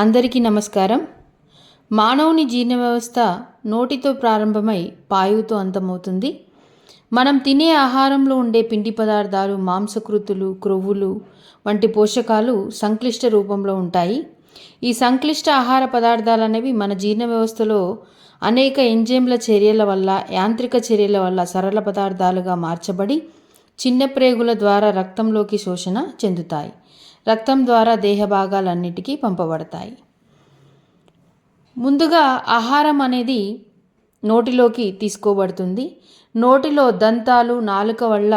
అందరికీ నమస్కారం. మానవుని జీర్ణ వ్యవస్థ నోటితో ప్రారంభమై పాయువుతో అంతమవుతుంది. మనం తినే ఆహారంలో ఉండే పిండి పదార్థాలు, మాంసకృతులు, క్రొవ్వులు వంటి పోషకాలు సంక్లిష్ట రూపంలో ఉంటాయి. ఈ సంక్లిష్ట ఆహార పదార్థాలు అనేవి మన జీర్ణ వ్యవస్థలో అనేక ఎంజైమ్ల చర్యల వల్ల, యాంత్రిక చర్యల వల్ల సరళ పదార్థాలుగా మార్చబడి చిన్న ప్రేగుల ద్వారా రక్తంలోకి శోషణ చెందుతాయి. రక్తం ద్వారా దేహ భాగాలన్నిటికీ పంపబడతాయి. ముందుగా ఆహారం అనేది నోటిలోకి తీసుకోబడుతుంది. నోటిలో దంతాలు, నాలుక వల్ల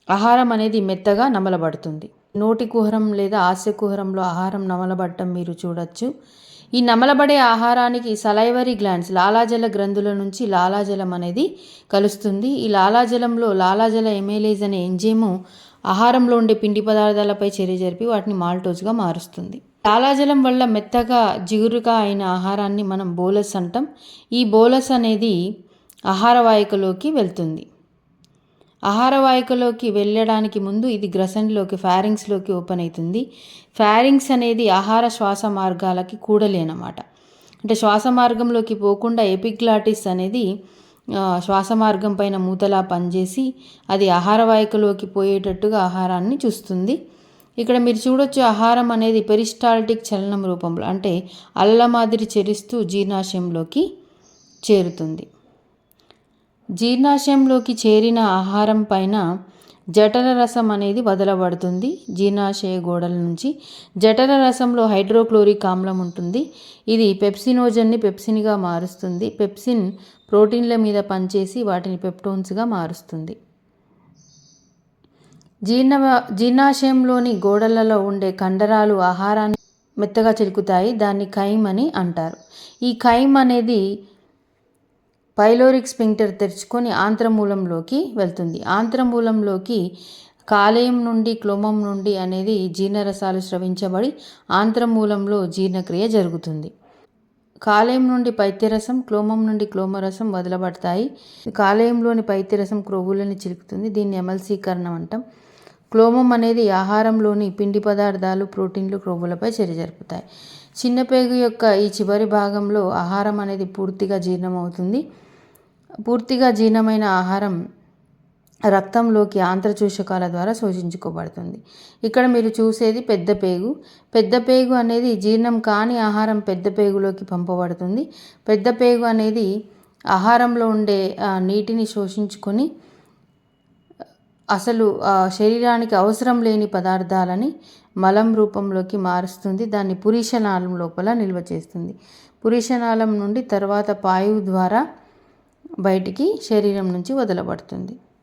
ఆహారం అనేది మెత్తగా నమలబడుతుంది. నోటి కుహరం లేదా ఆస్య కుహరంలో ఆహారం నమలబడటం మీరు చూడొచ్చు. ఈ నమలబడే ఆహారానికి సలైవరీ గ్లాండ్స్, లాలాజల గ్రంథుల నుంచి లాలాజలం అనేది కలుస్తుంది. ఈ లాలాజలంలో లాలాజల ఎమైలేజ్ అనే ఎంజైము ఆహారంలో ఉండే పిండి పదార్థాలపై చర్య జరిపి వాటిని మాల్టోజ్గా మారుస్తుంది. లాలాజలం వల్ల మెత్తగా జిగురుగా అయిన ఆహారాన్ని మనం బోలస్ అంటాం. ఈ బోలస్ అనేది ఆహార వాహికలోకి వెళ్తుంది. ఆహార వాహికలోకి వెళ్ళడానికి ముందు ఇది గ్రసన్లోకి, ఫ్యారింగ్స్లోకి ఓపెన్ అవుతుంది. ఫ్యారింగ్స్ అనేది ఆహార శ్వాస మార్గాలకి కూడలి అన్నమాట. అంటే శ్వాస మార్గంలోకి పోకుండా ఎపిగ్లాటిస్ అనేది శ్వాస మార్గం పైన మూతలా పనిచేసి అది ఆహార వాహికలోకి పోయేటట్టుగా ఆహారాన్ని చూస్తుంది. ఇక్కడ మీరు చూడొచ్చు, ఆహారం అనేది పెరిస్టాల్టిక్ చలనం రూపంలో, అంటే అల్ల మాదిరి చెరిస్తూ జీర్ణాశయంలోకి చేరుతుంది. జీర్ణాశయంలోకి చేరిన ఆహారం పైన జఠర రసం అనేది వదలబడుతుంది. జీర్ణాశయ గోడల నుంచి జఠర రసంలో హైడ్రోక్లోరిక్ ఆమ్లం ఉంటుంది. ఇది పెప్సినోజన్ని పెప్సిన్గా మారుస్తుంది. పెప్సిన్ ప్రోటీన్ల మీద పనిచేసి వాటిని పెప్టోన్స్గా మారుస్తుంది. జీర్ణాశయంలోని గోడలలో ఉండే కండరాలు ఆహారాన్ని మెత్తగా చిలుకుతాయి. దాన్ని ఖైమ్ అని అంటారు. ఈ ఖైమ్ అనేది పైలోరిక్ స్ఫింక్టర్ తెరుచుకొని ఆంత్రమూలంలోకి వెళ్తుంది. ఆంత్రమూలంలోకి కాలేయం నుండి, క్లోమం నుండి అనేది జీర్ణరసాలు స్రవించబడి ఆంత్రమూలంలో జీర్ణక్రియ జరుగుతుంది. కాలేయం నుండి పైత్యరసం, క్లోమం నుండి క్లోమరసం వదలబడతాయి. కాలేయంలోని పైత్యరసం క్రొవ్వులని చిలుకుతుంది. దీన్ని ఎమల్సీకరణం అంటాం. క్లోమం అనేది ఆహారంలోని పిండి పదార్థాలు, ప్రోటీన్లు, క్రొవ్వులపై చర్య జరుపుతాయి. చిన్న పేగు యొక్క ఈ చివరి భాగంలో ఆహారం అనేది పూర్తిగా జీర్ణమవుతుంది. పూర్తిగా జీర్ణమైన ఆహారం రక్తంలోకి ఆంత్రచూషకాల ద్వారా శోషించుకోబడుతుంది. ఇక్కడ మీరు చూసేది పెద్ద పేగు. పెద్ద పేగు అనేది జీర్ణం కాని ఆహారం పెద్ద పేగులోకి పంపబడుతుంది. పెద్ద పేగు అనేది ఆహారంలో ఉండే నీటిని శోషించుకొని అసలు శరీరానికి అవసరం లేని పదార్థాలని మలం రూపంలోకి మారుస్తుంది. దాన్ని పురీషనాళం లోపల నిల్వ చేస్తుంది. పురీషనాళం నుండి తర్వాత పాయువు ద్వారా బయటికి శరీరం నుంచి వదలబడుతుంది.